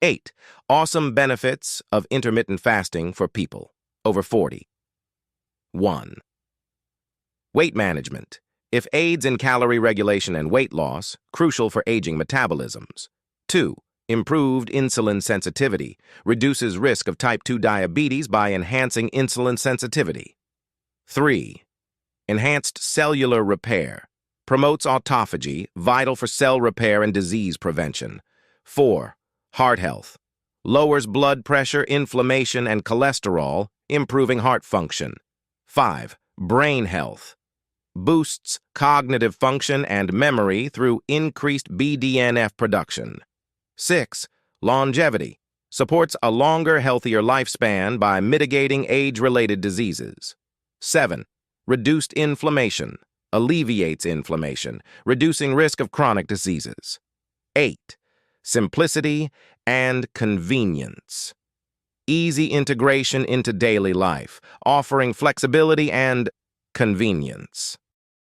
8. Awesome benefits of intermittent fasting for people over 40. 1. Weight management. If aids in calorie regulation and weight loss, crucial for aging metabolisms. 2. Improved insulin sensitivity. Reduces risk of type 2 diabetes by enhancing insulin sensitivity. 3. Enhanced cellular repair. Promotes autophagy, vital for cell repair and disease prevention. 4. Heart health. Lowers blood pressure, inflammation, and cholesterol, improving heart function. 5. Brain health. Boosts cognitive function and memory through increased BDNF production. 6. Longevity. Supports a longer, healthier lifespan by mitigating age-related diseases. 7. Reduced inflammation. Alleviates inflammation, reducing risk of chronic diseases. 8. Simplicity and convenience. Easy integration into daily life, offering flexibility and convenience.